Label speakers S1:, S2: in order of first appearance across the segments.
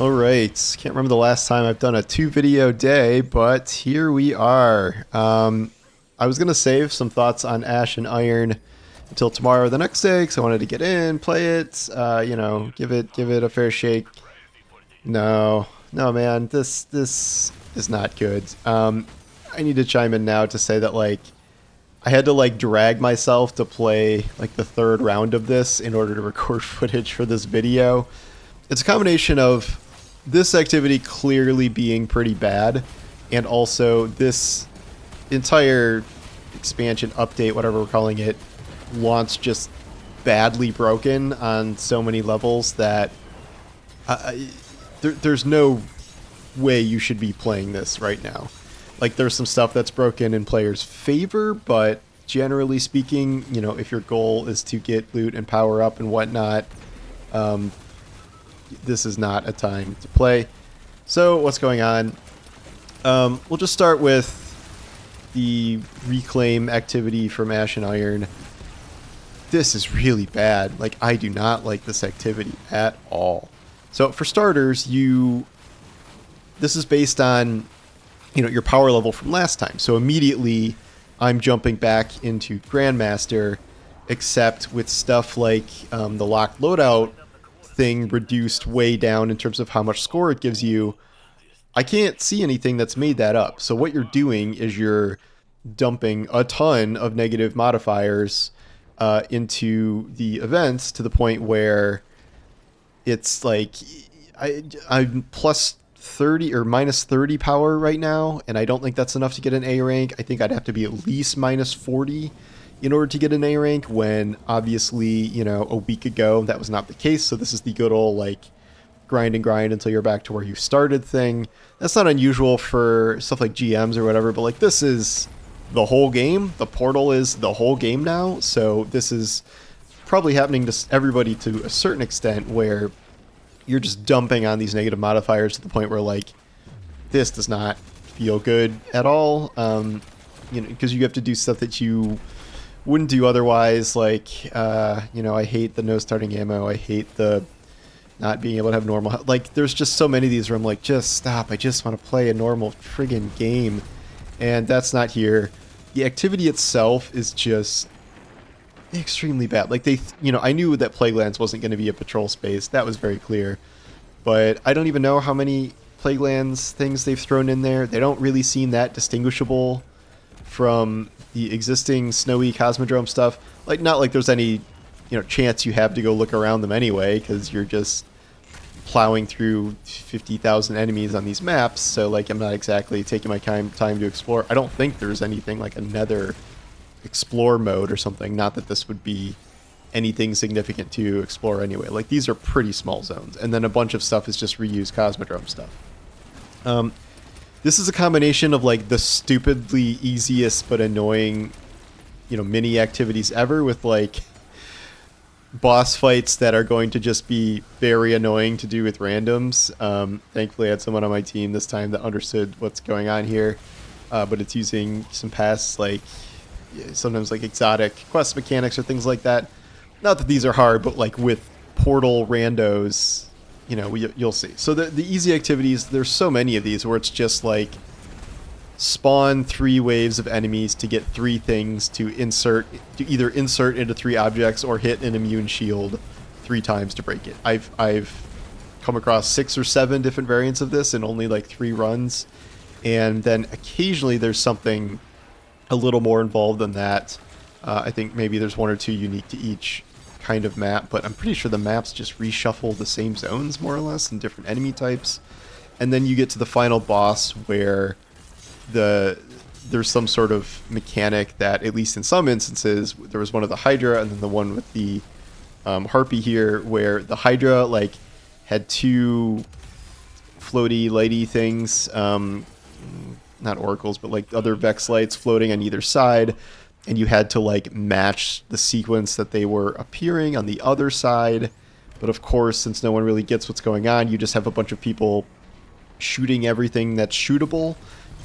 S1: All right, can't remember the last time I've done a 2 video day, but here we are. I was gonna save some thoughts on Ash and Iron until tomorrow or the next day because I wanted to get in, play it, give it a fair shake. No, no, man, this is not good. I need to chime in now to say that I had to drag myself to play the third round of this in order to record footage for this video. It's a combination of this activity clearly being pretty bad and also this entire expansion update, whatever we're calling it, launch just badly broken on so many levels that there's no way you should be playing this right now. There's some stuff that's broken in players' favor, but generally speaking, if your goal is to get loot and power up and whatnot, this is not a time to play. So what's going on? We'll just start with the reclaim activity from Ash and Iron. This is really bad. I do not like this activity at all. So for starters, this is based on your power level from last time. So immediately I'm jumping back into Grandmaster, except with stuff like the locked loadout thing reduced way down in terms of how much score it gives you. I can't see anything that's made that up. So what you're doing is you're dumping a ton of negative modifiers into the events to the point where it's I'm plus 30 or minus 30 power right now, and I don't think that's enough to get an A rank. I think I'd have to be at least minus 40 in order to get an A rank, when obviously, a week ago that was not the case. So this is the good old grind and grind until you're back to where you started thing. That's not unusual for stuff like GMs or whatever, but this is the whole game. The portal is the whole game now. So this is probably happening to everybody to a certain extent, where you're just dumping on these negative modifiers to the point where this does not feel good at all. Because you have to do stuff that you wouldn't do otherwise. I hate the no starting ammo. I hate the not being able to have normal. There's just so many of these where I'm just stop. I just want to play a normal friggin' game, and that's not here. The activity itself is just extremely bad. I knew that Plaguelands wasn't going to be a patrol space. That was very clear. But I don't even know how many Plaguelands things they've thrown in there. They don't really seem that distinguishable from the existing snowy Cosmodrome stuff. Not like there's any, chance you have to go look around them anyway, because you're just plowing through 50,000 enemies on these maps. So I'm not exactly taking my time to explore. I don't think there's anything like a Nether explore mode or something. Not that this would be anything significant to explore anyway. These are pretty small zones, and then a bunch of stuff is just reused Cosmodrome stuff. This is a combination of the stupidly easiest but annoying mini activities ever, with boss fights that are going to just be very annoying to do with randoms. Thankfully I had someone on my team this time that understood what's going on here, but it's using some past sometimes exotic quest mechanics or things like that. Not that these are hard, but with portal randos, you'll see. So the easy activities, there's so many of these where it's just spawn 3 waves of enemies to get 3 things to either insert into 3 objects or hit an immune shield 3 times to break it. I've come across 6 or 7 different variants of this in only 3 runs, and then occasionally there's something a little more involved than that. I think maybe there's 1 or 2 unique to each kind of map, but I'm pretty sure the maps just reshuffle the same zones more or less and different enemy types. And then you get to the final boss where there's some sort of mechanic that, at least in some instances, there was one of the Hydra and then the one with the Harpy here, where the Hydra had 2 floaty lighty things, not oracles, but other Vex lights floating on either side, and you had to match the sequence that they were appearing on the other side. But of course, since no one really gets what's going on, you just have a bunch of people shooting everything that's shootable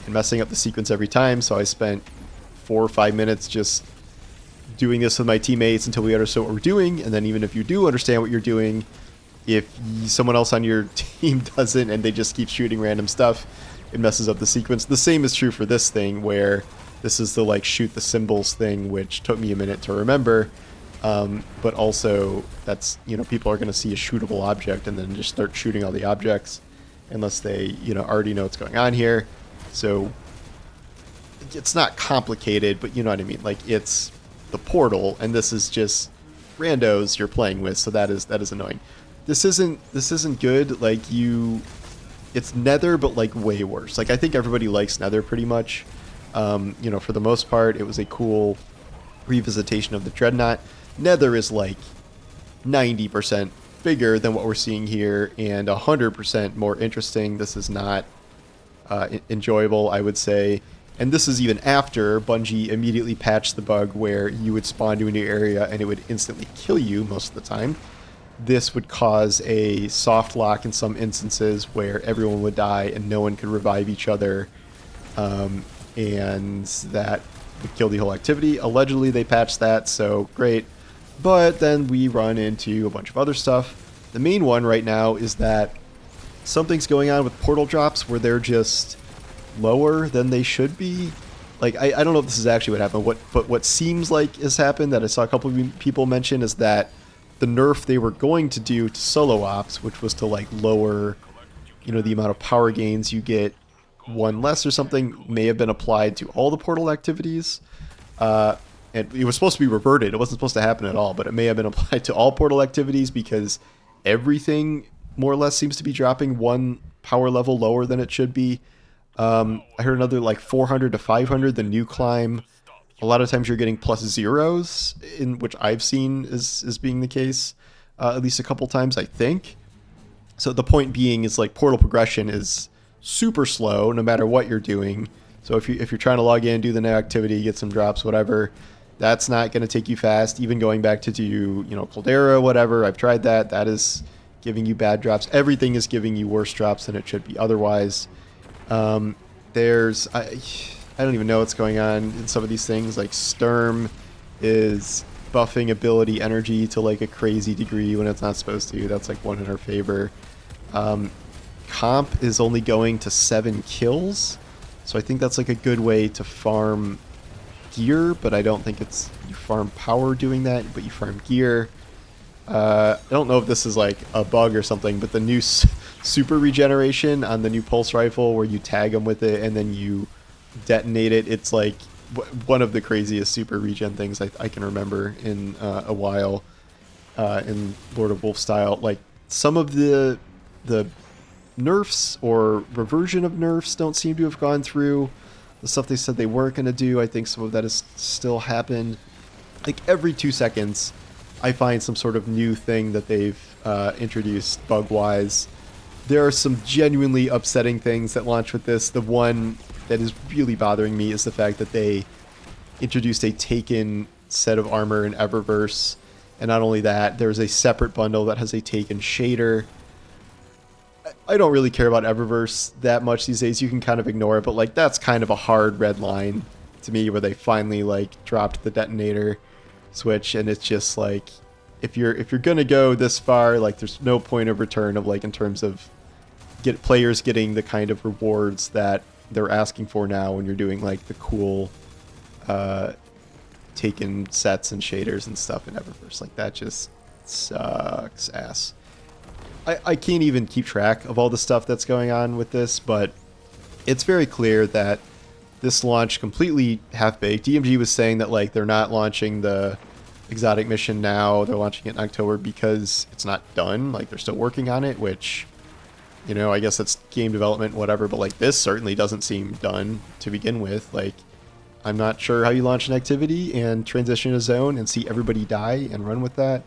S1: and messing up the sequence every time. So I spent 4 or 5 minutes just doing this with my teammates until we understood what we're doing. And then even if you do understand what you're doing, If someone else on your team doesn't and they just keep shooting random stuff, it messes up the sequence. The same is true for this thing, where this is the like shoot the symbols thing, which took me a minute to remember. But also that's, people are going to see a shootable object and then just start shooting all the objects unless they, already know what's going on here. So it's not complicated, but you know what I mean? Like, it's the portal, and this is just randos you're playing with, so that is annoying. This isn't good. Like, it's Nether, but like way worse. Like, I think everybody likes Nether pretty much. For the most part, it was a cool revisitation of the Dreadnought. Nether is like 90% bigger than what we're seeing here and 100% more interesting. This is not enjoyable, I would say. And this is even after Bungie immediately patched the bug where you would spawn to a new area and it would instantly kill you most of the time. This would cause a soft lock in some instances where everyone would die and no one could revive each other. And that would kill the whole activity. Allegedly, they patched that, so great. But then we run into a bunch of other stuff. The main one right now is that something's going on with portal drops where they're just lower than they should be. Like, I don't know if this is actually what happened, but what seems like has happened that I saw a couple of people mention is that the nerf they were going to do to solo ops, which was to like lower, the amount of power gains you get one less or something, may have been applied to all the portal activities. And it was supposed to be reverted. It wasn't supposed to happen at all, but it may have been applied to all portal activities because everything more or less seems to be dropping one power level lower than it should be. I heard another like 400 to 500, the new climb. A lot of times you're getting plus zeros, in which I've seen is being the case, at least a couple times, I think. So the point being is like portal progression is super slow no matter what you're doing. So if you're trying to log in, do the new activity, get some drops, whatever, that's not going to take you fast. Even going back to do, Caldera, whatever, I've tried that. That is giving you bad drops. Everything is giving you worse drops than it should be otherwise. I don't even know what's going on in some of these things. Like Sturm is buffing ability energy to like a crazy degree when it's not supposed to. That's like one in our favor. Comp is only going to 7 kills. So I think that's like a good way to farm gear, but I don't think it's you farm power doing that, but you farm gear. I don't know if this is like a bug or something, but the new super regeneration on the new pulse rifle where you tag them with it and then you detonate it, it's like one of the craziest super regen things I can remember in a while in Lord of Wolfenstein. Like some of the nerfs or reversion of nerfs don't seem to have gone through. The stuff they said they weren't going to do, I think some of that has still happened. Like every 2 seconds I find some sort of new thing that they've introduced bug-wise. There are some genuinely upsetting things that launch with this. The one that is really bothering me is the fact that they introduced a Taken set of armor in Eververse. And not only that, there's a separate bundle that has a Taken shader. I don't really care about Eververse that much these days. You can kind of ignore it, but like that's kind of a hard red line to me where they finally like dropped the detonator switch, and it's just like if you're gonna go this far, like there's no point of return of like in terms of players getting the kind of rewards that they're asking for now when you're doing like the cool Taken sets and shaders and stuff in Eververse. Like that just sucks ass. I can't even keep track of all the stuff that's going on with this, but it's very clear that this launched completely half-baked. DMG was saying that like they're not launching the exotic mission now, they're launching it in October because it's not done. Like they're still working on it, which, I guess that's game development, whatever, but like this certainly doesn't seem done to begin with. Like I'm not sure how you launch an activity and transition a zone and see everybody die and run with that.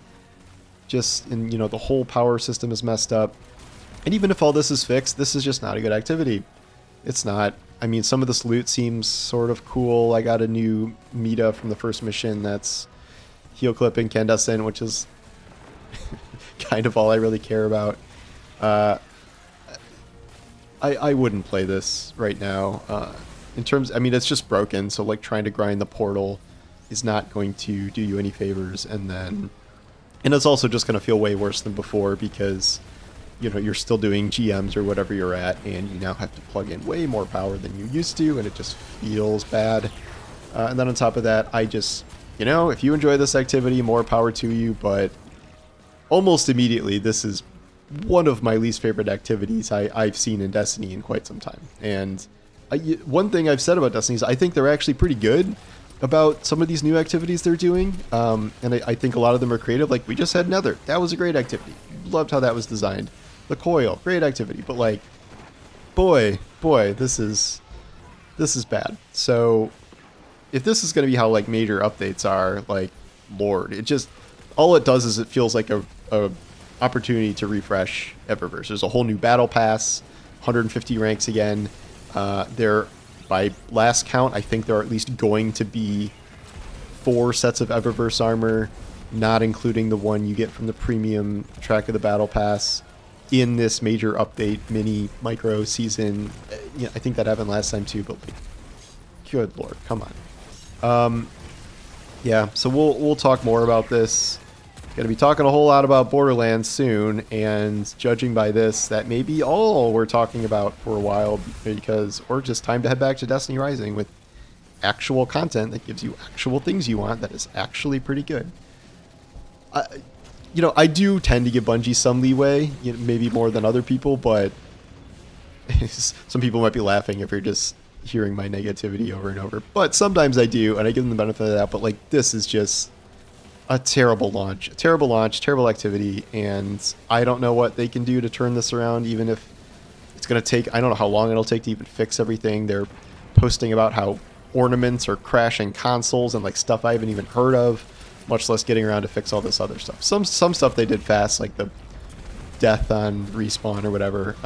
S1: Just in, the whole power system is messed up. And even if all this is fixed, this is just not a good activity. It's not. I mean, some of this loot seems sort of cool. I got a new Meta from the first mission that's heel clip incandescent, which is kind of all I really care about. I wouldn't play this right now. In terms, I mean, it's just broken, so like trying to grind the portal is not going to do you any favors. And then And it's also just going to feel way worse than before because, you know, you're still doing GMs or whatever you're at, and you now have to plug in way more power than you used to, and it just feels bad. And then on top of that, I just, you know, if you enjoy this activity, more power to you, but almost immediately, this is one of my least favorite activities I've seen in Destiny in quite some time. And one thing I've said about Destiny is I think they're actually pretty good about some of these new activities they're doing. And I think a lot of them are creative. Like, we just had Nether. That was a great activity. Loved how that was designed. The Coil, great activity. But, like, boy, this is bad. So if this is going to be how, like, major updates are, like, Lord, it just, all it does is it feels like a opportunity to refresh Eververse. There's a whole new battle pass, 150 ranks again. There, by last count, I think there are at least going to be 4 sets of Eververse armor, not including the one you get from the premium track of the battle pass in this major update mini micro season. You know, I think that happened last time too, but like, good Lord, come on. Yeah, so we'll talk more about this. Gonna be talking a whole lot about Borderlands soon, and judging by this, that may be all we're talking about for a while, because we're just time to head back to Destiny Rising with actual content that gives you actual things you want that is actually pretty good. You know, I do tend to give Bungie some leeway, you know, maybe more than other people, but some people might be laughing if you're just hearing my negativity over and over. But sometimes I do, and I give them the benefit of that, but like, this is just a terrible launch, terrible activity, and I don't know what they can do to turn this around, even if it's going to take, I don't know how long it'll take to even fix everything. They're posting about how ornaments are crashing consoles and like stuff I haven't even heard of, much less getting around to fix all this other stuff. Some stuff they did fast, like the death on Respawn or whatever.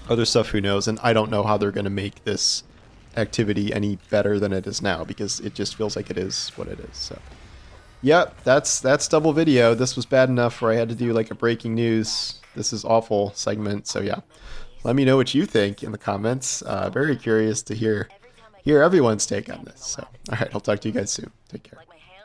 S1: Other stuff, who knows, and I don't know how they're going to make this activity any better than it is now, because it just feels like it is what it is, so. Yep, that's double video. This was bad enough where I had to do like a breaking news, this is awful segment. So yeah, let me know what you think in the comments. Very curious to hear everyone's take on this. So, all right, I'll talk to you guys soon. Take care.